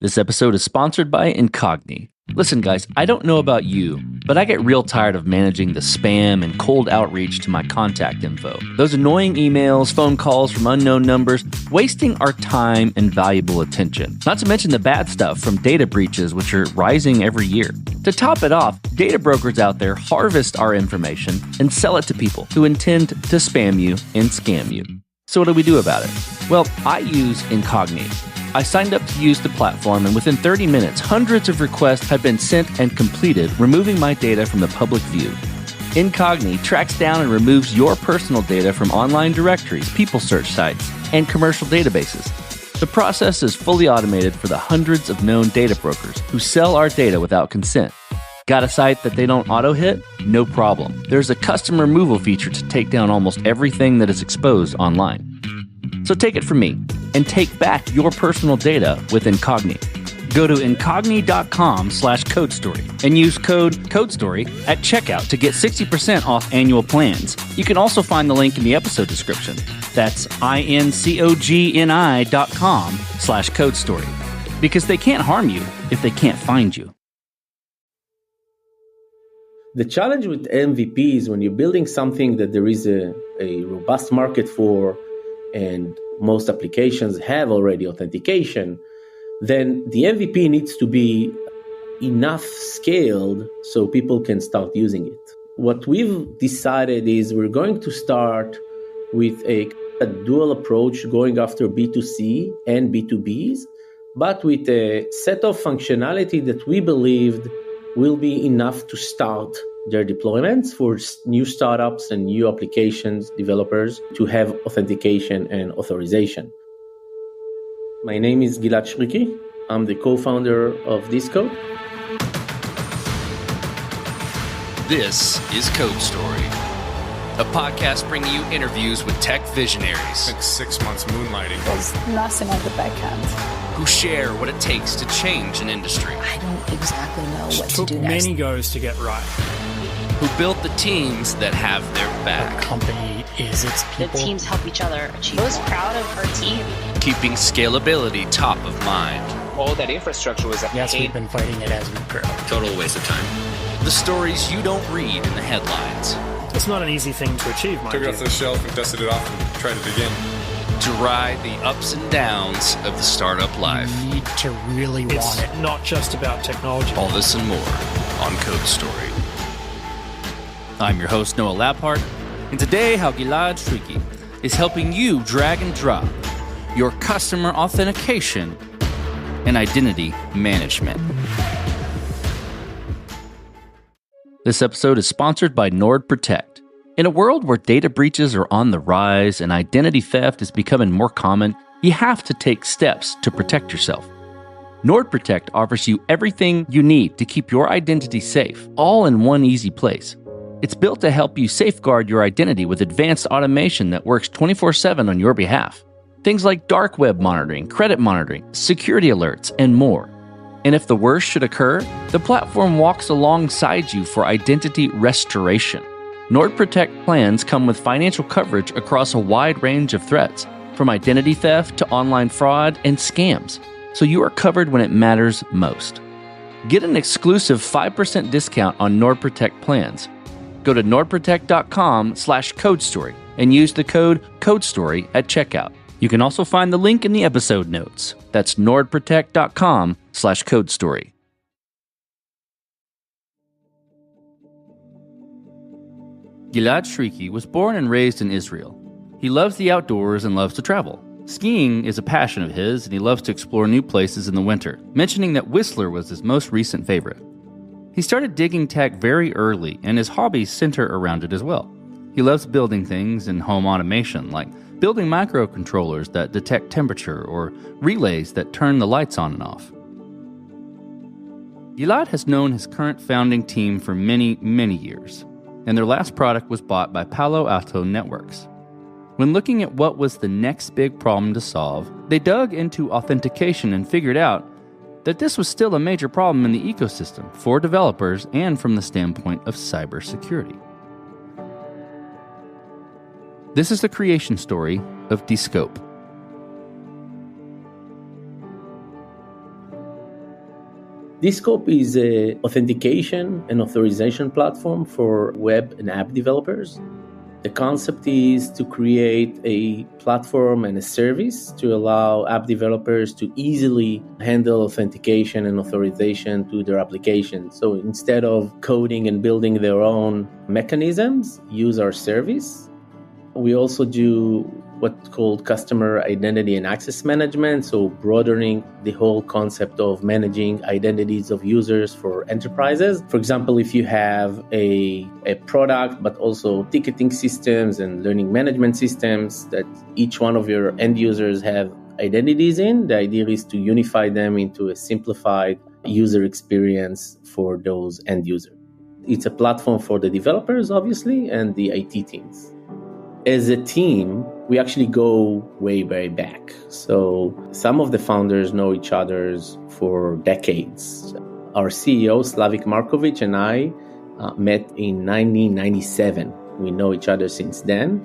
This episode is sponsored by Incogni. Listen, guys, I don't know about you, but I get real tired of managing the spam and cold outreach to my contact info. Those annoying emails, phone calls from unknown numbers, wasting our time and valuable attention. Not to mention the bad stuff from data breaches, which are rising every year. To top it off, data brokers out there harvest our information and sell it to people who intend to spam you and scam you. So what do we do about it? Well, I use Incogni. I signed up to use the platform, and within 30 minutes, hundreds of requests have been sent and completed, removing my data from the public view. Incogni tracks down and removes your personal data from online directories, people search sites, and commercial databases. The process is fully automated for the hundreds of known data brokers who sell our data without consent. Got a site that they don't auto-hit? No problem. There's a custom removal feature to take down almost everything that is exposed online. So take it from me and take back your personal data with Incogni. Go to incogni.com/codestory and use code CODESTORY at checkout to get 60% off annual plans. You can also find the link in the episode description. That's incogni.com/codestory, because they can't harm you if they can't find you. The challenge with MVPs, when you're building something that there is a robust market for, and most applications have already authentication, then the MVP needs to be enough scaled so people can start using it. What we've decided is we're going to start with a dual approach, going after B2C and B2Bs, but with a set of functionality that we believed will be enough to start their deployments for new startups and new applications developers to have authentication and authorization. My name is Gilad Shriki. I'm the co-founder of Descope. This is Code Story, a podcast bringing you interviews with tech visionaries. Spent 6 months moonlighting. There's nothing at the back end. Who share what it takes to change an industry. I don't exactly know what to took do next. many goes to get right. Who built the teams that have their back. Company is its The people. teams help each other achieve. I was proud of our team. Keeping scalability top of mind. All that infrastructure was a Yes, pain. we've been fighting it as we grow. Total waste of time. The stories you don't read in the headlines. It's not an easy thing to achieve, mind Took it you. off the shelf and dusted it off and tried it again. To ride the ups and downs of the startup life. You need to really It's want it. not just about technology. All this and more on Code Story. I'm your host, Noah Laphart, and today how Gilad Shriki is helping you drag and drop your customer authentication and identity management. This episode is sponsored by NordProtect. In a world where data breaches are on the rise and identity theft is becoming more common, you have to take steps to protect yourself. NordProtect offers you everything you need to keep your identity safe, all in one easy place. It's built to help you safeguard your identity with advanced automation that works 24/7 on your behalf. Things like dark web monitoring, credit monitoring, security alerts, and more. And if the worst should occur, the platform walks alongside you for identity restoration. NordProtect plans come with financial coverage across a wide range of threats, from identity theft to online fraud and scams, so you are covered when it matters most. Get an exclusive 5% discount on NordProtect plans. Go to nordprotect.com/codestory and use the code CODESTORY at checkout. You can also find the link in the episode notes. That's nordprotect.com/codestory. Gilad Shriki was born and raised in Israel. He loves the outdoors and loves to travel. Skiing is a passion of his, and he loves to explore new places in the winter, mentioning that Whistler was his most recent favorite. He started digging tech very early, and his hobbies center around it as well. He loves building things in home automation, like building microcontrollers that detect temperature or relays that turn the lights on and off. Gilad has known his current founding team for many, many years, and their last product was bought by Palo Alto Networks. When looking at what was the next big problem to solve, they dug into authentication and figured out that this was still a major problem in the ecosystem for developers and from the standpoint of cybersecurity. This is the creation story of Descope. Descope is an authentication and authorization platform for web and app developers. The concept is to create a platform and a service to allow app developers to easily handle authentication and authorization to their applications. So instead of coding and building their own mechanisms, use our service. We also do what's called customer identity and access management, so broadening the whole concept of managing identities of users for enterprises. For example, if you have a product, but also ticketing systems and learning management systems that each one of your end users have identities in, the idea is to unify them into a simplified user experience for those end users. It's a platform for the developers, obviously, and the IT teams. As a team, we actually go way back. So some of the founders know each other for decades. Our CEO, Slavik Markovic, and I met in 1997. We know each other since then.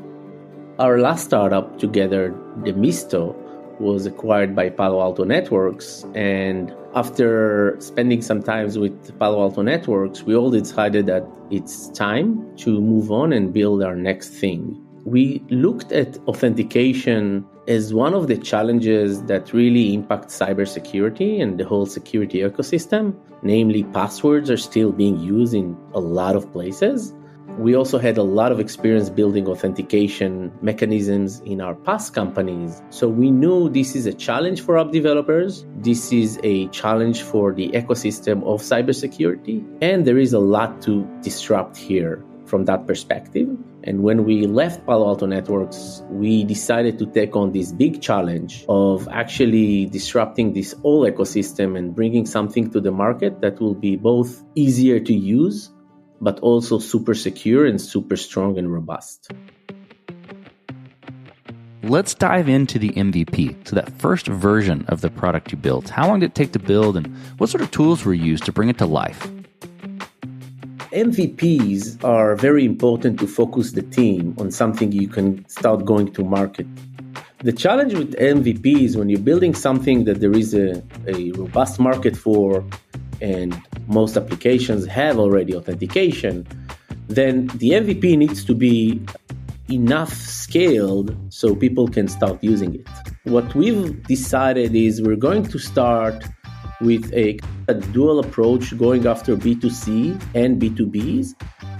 Our last startup together, Demisto, was acquired by Palo Alto Networks. And after spending some time with Palo Alto Networks, we all decided that it's time to move on and build our next thing. We looked at authentication as one of the challenges that really impact cybersecurity and the whole security ecosystem. Namely, passwords are still being used in a lot of places. We also had a lot of experience building authentication mechanisms in our past companies. So we knew this is a challenge for app developers. This is a challenge for the ecosystem of cybersecurity. And there is a lot to disrupt here from that perspective. And when we left Palo Alto Networks, we decided to take on this big challenge of actually disrupting this whole ecosystem and bringing something to the market that will be both easier to use, but also super secure and super strong and robust. Let's dive into the MVP, so that first version of the product you built. How long did it take to build, and what sort of tools were used to bring it to life? MVPs are very important to focus the team on something you can start going to market. The challenge with MVPs, when you're building something that there is a robust market for, and most applications have already authentication, then the MVP needs to be enough scaled so people can start using it. What we've decided is we're going to start with a dual approach going after B2C and B2Bs,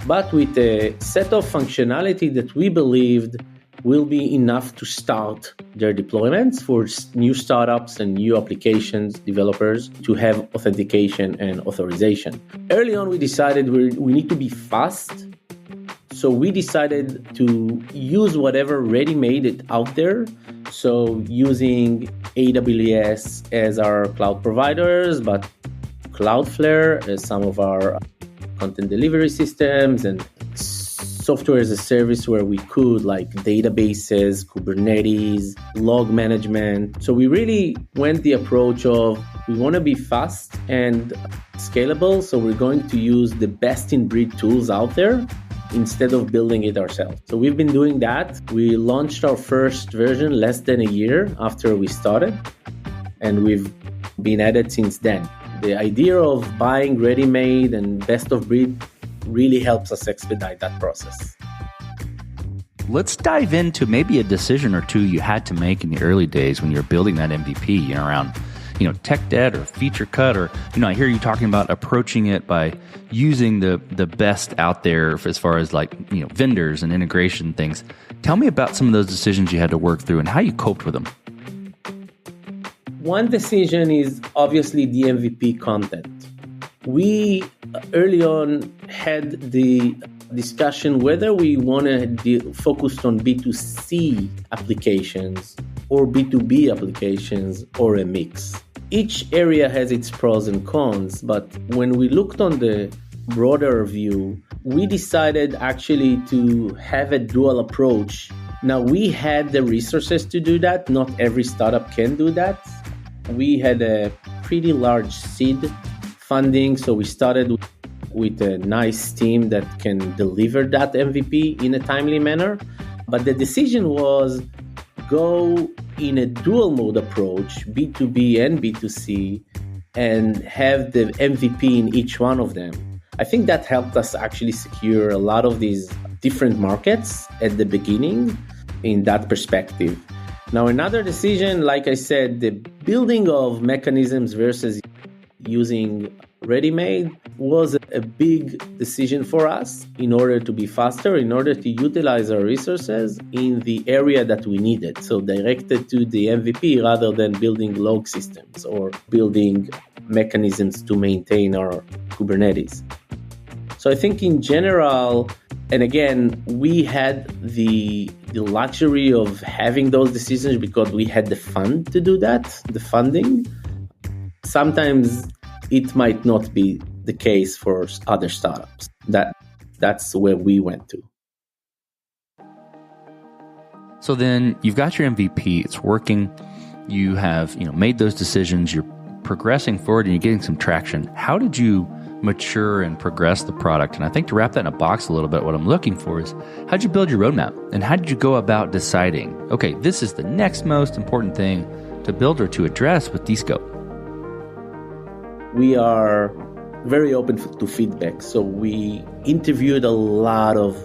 but with a set of functionality that we believed will be enough to start their deployments for new startups and new applications developers to have authentication and authorization. Early on, we decided we need to be fast. So we decided to use whatever ready-made it out there. So using AWS as our cloud providers, but Cloudflare as some of our content delivery systems, and software as a service where we could, like databases, Kubernetes, log management. So we really went the approach of we want to be fast and scalable. So we're going to use the best in breed tools out there instead of building it ourselves. So we've been doing that. We launched our first version less than a year after we started, and we've been at it since then. The idea of buying ready-made and best of breed really helps us expedite that process. Let's dive into maybe a decision or two you had to make in the early days when you were building that MVP, around tech debt or feature cut, or I hear you talking about approaching it by using the best out there as far as vendors and integration things. Tell me about some of those decisions you had to work through and how you coped with them. One decision is obviously the MVP content. We early on had the discussion whether we want to focus on B2C applications or B2B applications or a mix. Each area has its pros and cons, but when we looked on the broader view, we decided actually to have a dual approach. Now, we had the resources to do that. Not every startup can do that. We had a pretty large seed funding, so we started with a nice team that can deliver that MVP in a timely manner. But the decision was go in a dual mode approach, B2B and B2C, and have the MVP in each one of them. I think that helped us actually secure a lot of these different markets at the beginning in that perspective. Now, another decision, like I said, the building of mechanisms versus using ready-made was a big decision for us in order to be faster, in order to utilize our resources in the area that we needed. So directed to the MVP rather than building log systems or building mechanisms to maintain our Kubernetes. So I think in general, and again, we had the luxury of having those decisions because we had the fund to do that, the funding. Sometimes it might not be the case for other startups. That's where we went to. So then you've got your MVP, it's working. You have, made those decisions, you're progressing forward and you're getting some traction. How did you mature and progress the product? And I think to wrap that in a box a little bit, what I'm looking for is how'd you build your roadmap? And how did you go about deciding, okay, this is the next most important thing to build or to address with Descope? We are very open to feedback. So we interviewed a lot of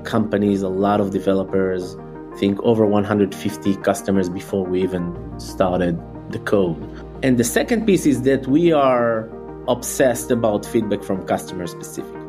companies, a lot of developers, I think over 150 customers before we even started the code. And the second piece is that we are obsessed about feedback from customers specifically.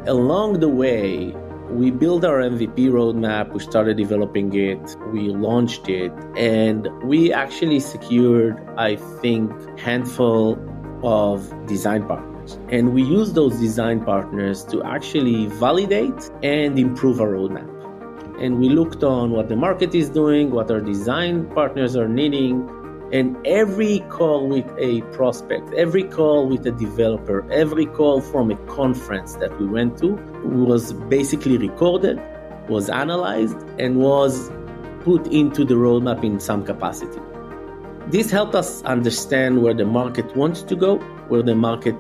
Along the way, we built our MVP roadmap, we started developing it, we launched it, and we actually secured, I think, a handful of design partners. And we use those design partners to actually validate and improve our roadmap. And we looked on what the market is doing, what our design partners are needing, and every call with a prospect, every call with a developer, every call from a conference that we went to was basically recorded, was analyzed, and was put into the roadmap in some capacity. This helped us understand where the market wants to go, where the market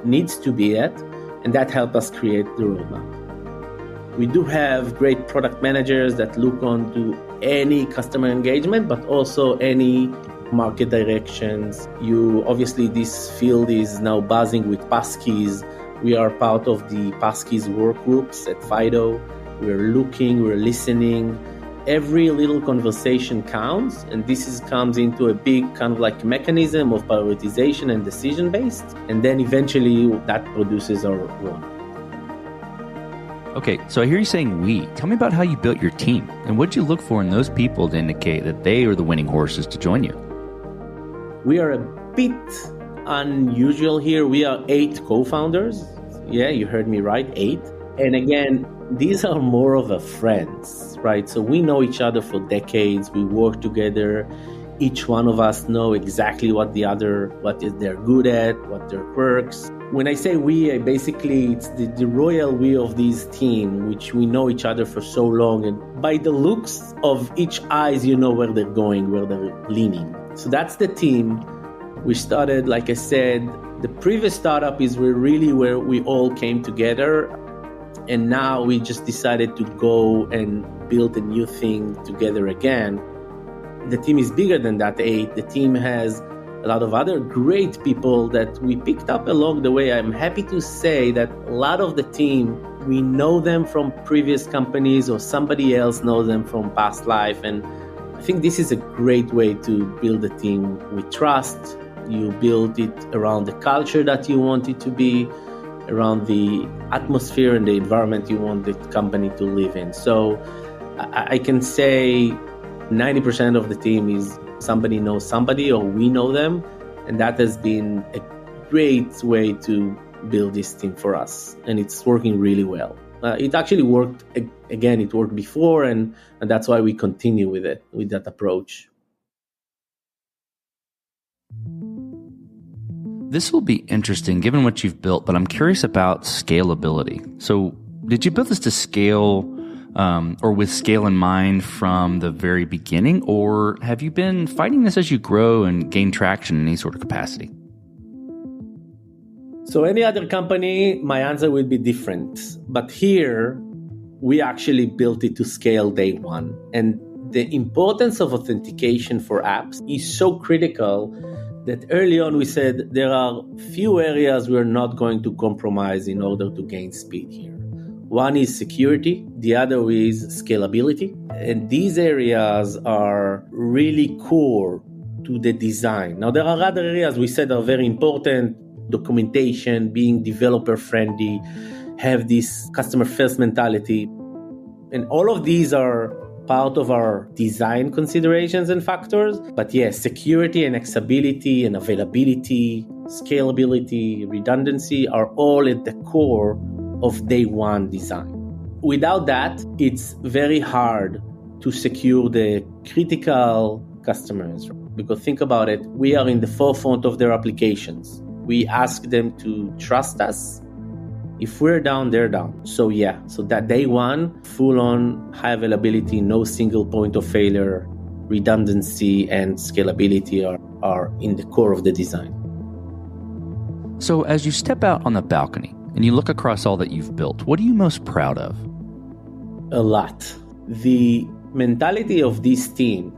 needs to be at, and that helped us create the roadmap. We do have great product managers that look on to any customer engagement, but also any market directions. Obviously, this field is now buzzing with passkeys. We are part of the passkeys work groups at FIDO. We're looking, we're listening. Every little conversation counts, and this comes into a big kind of like mechanism of prioritization and decision-based, and then eventually that produces our roadmap. Okay, so I hear you saying we. Tell me about how you built your team, and what did you look for in those people to indicate that they are the winning horses to join you? We are a bit unusual here. We are 8 co-founders. Yeah, you heard me right, 8. And again, these are more of a friends, right? So we know each other for decades. We work together. Each one of us know exactly what they're good at, what their quirks. When I say we, basically it's the royal we of this team, which we know each other for so long. And by the looks of each eyes, you know where they're going, where they're leaning. So that's the team. We started, like I said, the previous startup is where we all came together. And now we just decided to go and build a new thing together again. The team is bigger than that 8. The team has a lot of other great people that we picked up along the way. I'm happy to say that a lot of the team, we know them from previous companies or somebody else knows them from past life. And I think this is a great way to build a team with trust. You build it around the culture that you want it to be, around the atmosphere and the environment you want the company to live in. So I can say 90% of the team is somebody knows somebody or we know them. And that has been a great way to build this team for us. And it's working really well. It actually worked, again, it worked before and that's why we continue with it, with that approach. This will be interesting given what you've built, but I'm curious about scalability. So did you build this to scale or with scale in mind from the very beginning, or have you been fighting this as you grow and gain traction in any sort of capacity? So any other company, my answer would be different. But here, we actually built it to scale day one. And the importance of authentication for apps is so critical that early on we said there are few areas we're not going to compromise in order to gain speed here. One is security, the other is scalability. And these areas are really core to the design. Now, there are other areas we said are very important: documentation, being developer friendly, have this customer first mentality. And all of these are part of our design considerations and factors. But yes, security and accessibility and availability, scalability, redundancy are all at the core of day one design. Without that, it's very hard to secure the critical customers. Because think about it, we are in the forefront of their applications. We ask them to trust us. If we're down, they're down. So that day one, full on high availability, no single point of failure, redundancy and scalability are in the core of the design. So as you step out on the balcony and you look across all that you've built, what are you most proud of? A lot. The mentality of this team,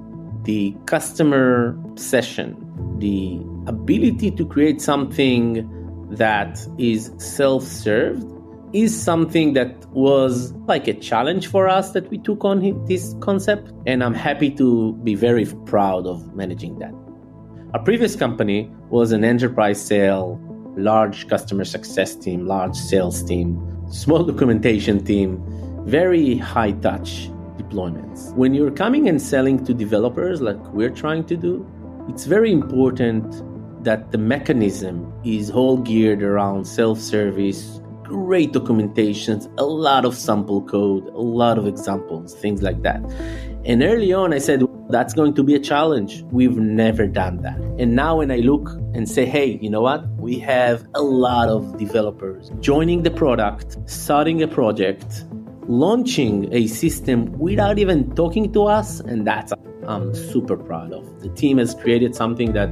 the customer obsession, the ability to create something that is self-served is something that was like a challenge for us that we took on this concept. And I'm happy to be very proud of managing that. Our previous company was an enterprise sale, large customer success team, large sales team, small documentation team, very high touch deployments. When you're coming and selling to developers like we're trying to do, it's very important that the mechanism is all geared around self-service, great documentations, a lot of sample code, a lot of examples, things like that. And early on, I said, that's going to be a challenge. We've never done that. And now when I look and say, hey, you know what? We have a lot of developers joining the product, starting a project, launching a system without even talking to us. And that's I'm super proud of. The team has created something that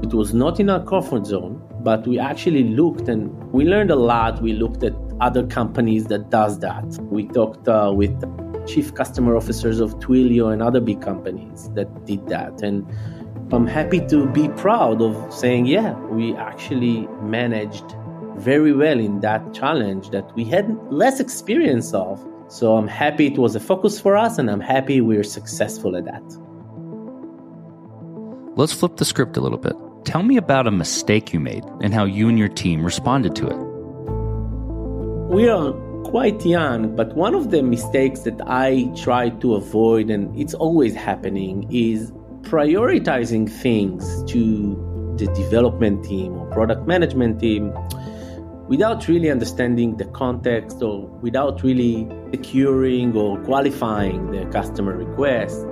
it was not in our comfort zone, but we actually looked and we learned a lot. We looked at other companies that does that. We talked with chief customer officers of Twilio and other big companies that did that. And I'm happy to be proud of saying, yeah, we actually managed very well in that challenge that we had less experience of. So I'm happy it was a focus for us, and I'm happy we're successful at that. Let's flip the script a little bit. Tell me about a mistake you made and how you and your team responded to it. We are quite young, but one of the mistakes that I try to avoid, and it's always happening, is prioritizing things to the development team or product management team without really understanding the context or without really securing or qualifying the customer request.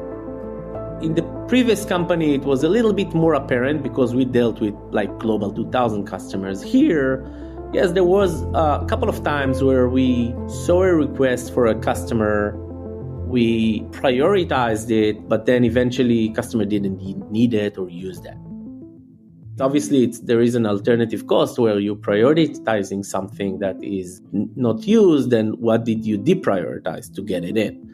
In the previous company, it was a little bit more apparent because we dealt with like global 2000 customers. Here, yes, there was a couple of times where we saw a request for a customer, we prioritized it, but then eventually customer didn't need it or use that. Obviously, there is an alternative cost where you're prioritizing something that is not used, and what did you deprioritize to get it in?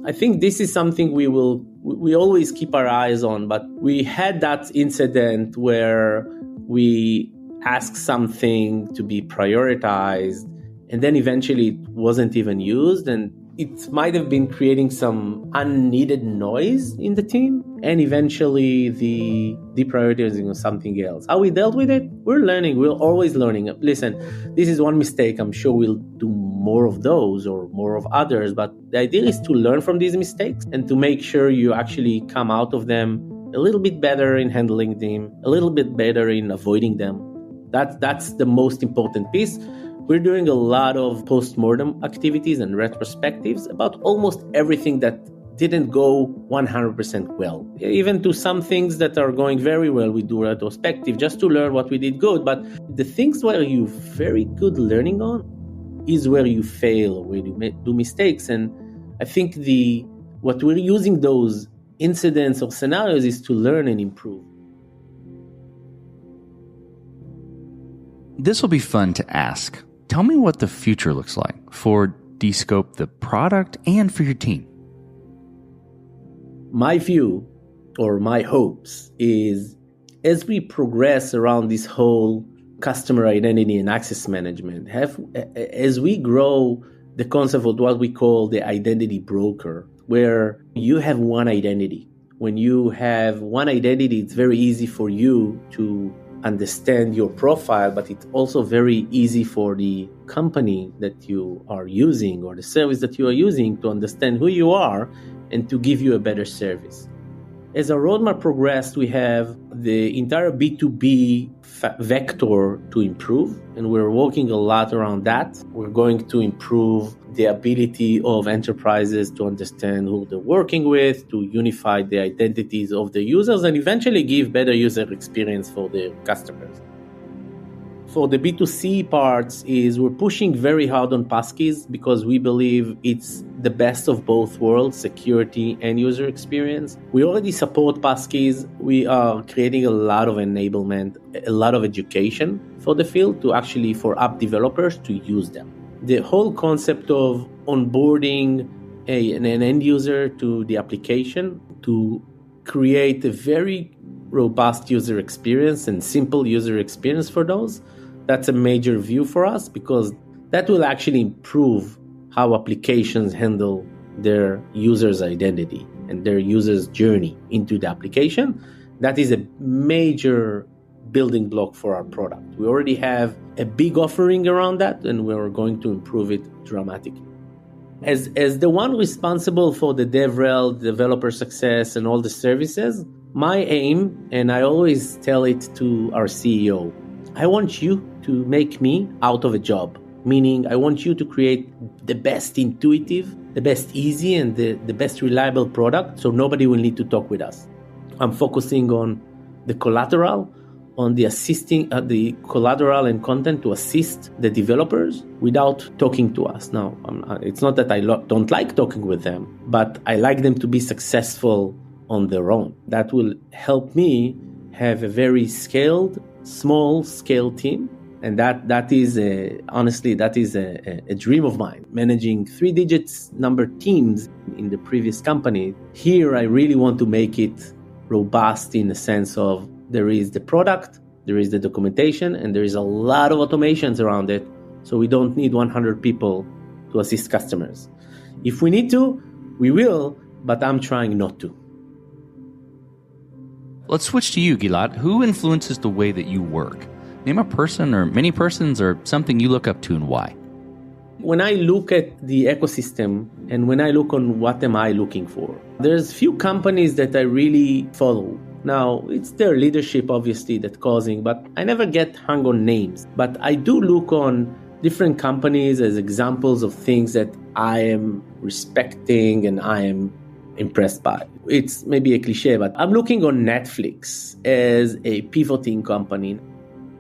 I think this is something we always keep our eyes on, but we had that incident where we asked something to be prioritized, and then eventually it wasn't even used, and it might have been creating some unneeded noise in the team, and eventually the deprioritizing of something else. How we dealt with it? We're learning. We're always learning. Listen, this is one mistake. I'm sure we'll do more of those or more of others, but the idea is to learn from these mistakes and to make sure you actually come out of them a little bit better in handling them, a little bit better in avoiding them. That's the most important piece. We're doing a lot of post-mortem activities and retrospectives about almost everything that didn't go 100% well. Even to some things that are going very well, we do retrospective just to learn what we did good. But the things where you're very good learning on is where you fail, where you do mistakes. And I think what we're using those incidents or scenarios is to learn and improve. This will be fun to ask. Tell me what the future looks like for Descope, the product, and for your team. My view or my hopes is As we progress around this whole customer identity and access management, as we grow the concept of what we call the identity broker, where you have one identity. When you have one identity, it's very easy for you to understand your profile, but it's also very easy for the company that you are using or the service that you are using to understand who you are and to give you a better service. As our roadmap progressed, we have the entire B2B vector to improve, and we're working a lot around that. We're going to improve the ability of enterprises to understand who they're working with, to unify the identities of the users, and eventually give better user experience for their customers. For the B2C parts is we're pushing very hard on passkeys because we believe it's the best of both worlds, security and user experience. We already support passkeys. We are creating a lot of enablement, a lot of education for the field for app developers to use them. The whole concept of onboarding an end user to the application to create a very robust user experience and simple user experience for those, that's a major view for us because that will actually improve how applications handle their user's identity and their user's journey into the application. That is a major building block for our product. We already have a big offering around that, and we're going to improve it dramatically. As the one responsible for the DevRel, developer success, and all the services, my aim, and I always tell it to our CEO, I want you to make me out of a job. Meaning, I want you to create the best intuitive, the best easy, and the best reliable product so nobody will need to talk with us. I'm focusing on the collateral, on the the collateral and content to assist the developers without talking to us. Now, it's not that I don't like talking with them, but I like them to be successful on their own. That will help me have a very small scale team. And that is honestly a dream of mine. Managing 3-digit number teams in the previous company. Here, I really want to make it robust in the sense of there is the product, there is the documentation, and there is a lot of automations around it. So we don't need 100 people to assist customers. If we need to, we will, but I'm trying not to. Let's switch to you, Gilad. Who influences the way that you work? Name a person or many persons or something you look up to and why. When I look at the ecosystem and when I look on what am I looking for, there's few companies that I really follow. Now, it's their leadership, obviously, that's causing, but I never get hung on names. But I do look on different companies as examples of things that I am respecting and I am impressed by. It's maybe a cliche, but I'm looking on Netflix as a pivoting company.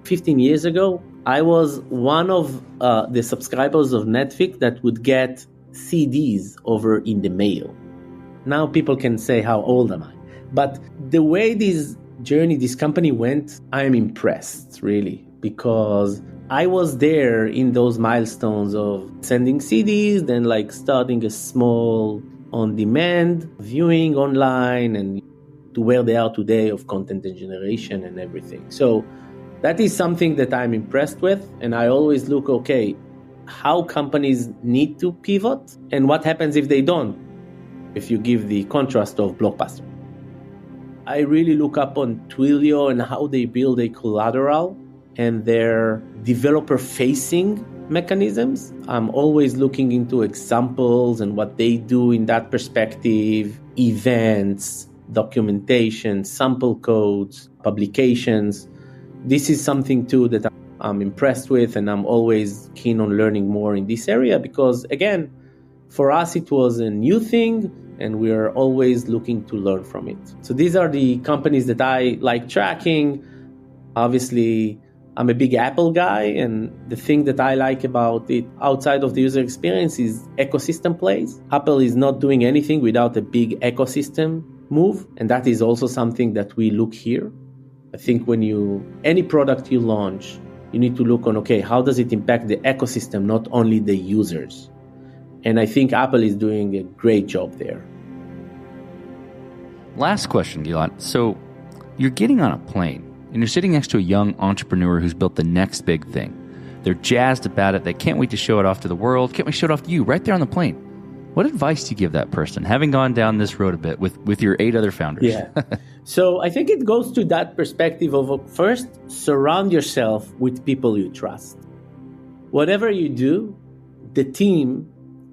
15 years ago, I was one of the subscribers of Netflix that would get CDs over in the mail. Now people can say, how old am I? But the way this company went, I am impressed, really, because I was there in those milestones of sending CDs, then starting a small on-demand viewing online and to where they are today of content generation and everything. So that is something that I'm impressed with. And I always look, how companies need to pivot and what happens if they don't, if you give the contrast of Blockbuster. I really look up on Twilio and how they build a collateral and their developer-facing mechanisms. I'm always looking into examples and what they do in that perspective, events, documentation, sample codes, publications. This is something too that I'm impressed with, and I'm always keen on learning more in this area because, again, for us it was a new thing and we are always looking to learn from it. So these are the companies that I like tracking. Obviously, I'm a big Apple guy, and the thing that I like about it outside of the user experience is ecosystem plays. Apple is not doing anything without a big ecosystem move, and that is also something that we look here. I think any product you launch, you need to look on, how does it impact the ecosystem, not only the users? And I think Apple is doing a great job there. Last question, Gilad. So you're getting on a plane. and you're sitting next to a young entrepreneur who's built the next big thing. They're jazzed about it. They can't wait to show it off to the world. Can't wait to show it off to you right there on the plane. What advice do you give that person, having gone down this road a bit with your 8 other founders? Yeah. So I think it goes to that perspective of first, surround yourself with people you trust. Whatever you do, the team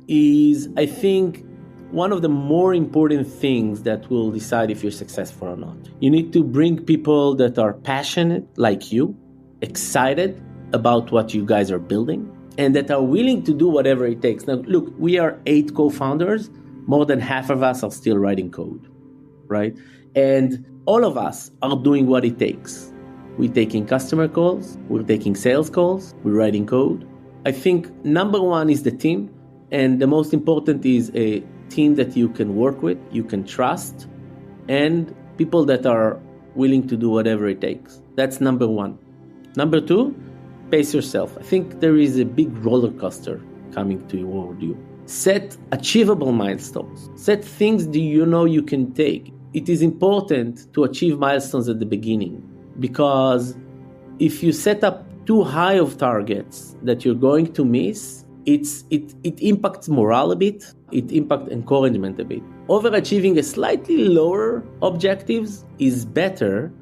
is, I think, one of the more important things that will decide if you're successful or not. You need to bring people that are passionate like you, excited about what you guys are building, and that are willing to do whatever it takes. Now, look, we are 8 co-founders. More than half of us are still writing code, right? And all of us are doing what it takes. We're taking customer calls, we're taking sales calls, we're writing code. I think number one is the team, and the most important is a team that you can work with, you can trust, and people that are willing to do whatever it takes. That's number one. Number two, pace yourself. I think there is a big roller coaster coming toward you. Set achievable milestones. Set things that you know you can take. It is important to achieve milestones at the beginning, because if you set up too high of targets that you're going to miss, it impacts morale a bit, it impacts encouragement a bit. Overachieving a slightly lower objectives is better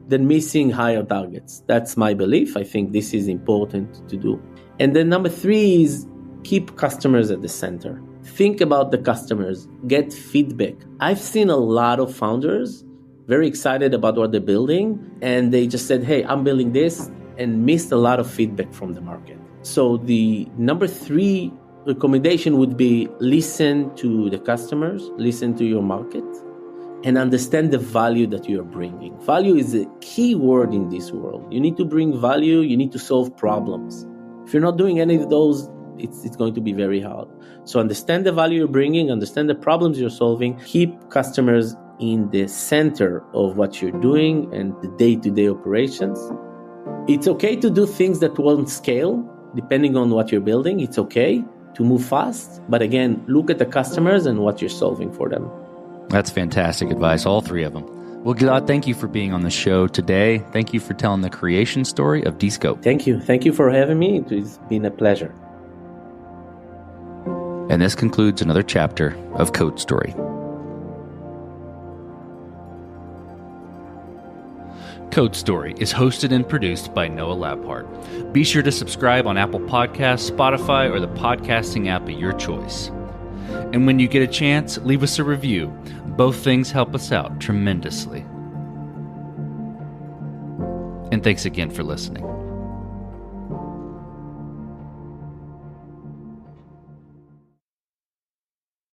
than missing higher targets. That's my belief. I think this is important to do. And then number 3 is keep customers at the center. Think about the customers, get feedback. I've seen a lot of founders very excited about what they're building, and they just said, hey, I'm building this, and missed a lot of feedback from the market. So the number 3 recommendation would be listen to the customers, listen to your market, and understand the value that you are bringing. Value is a key word in this world. You need to bring value, you need to solve problems. If you're not doing any of those, it's going to be very hard. So understand the value you're bringing, understand the problems you're solving, keep customers in the center of what you're doing and the day-to-day operations. It's okay to do things that won't scale, depending on what you're building. It's okay to move fast, but again, look at the customers and what you're solving for them. That's fantastic advice, all 3 of them. Well, Gilad, thank you for being on the show today. Thank you for telling the creation story of Descope. Thank you. Thank you for having me. It's been a pleasure. And this concludes another chapter of Code Story. Code Story is hosted and produced by Noah Labhart. Be sure to subscribe on Apple Podcasts, Spotify, or the podcasting app of your choice. And when you get a chance, leave us a review. Both things help us out tremendously. And thanks again for listening.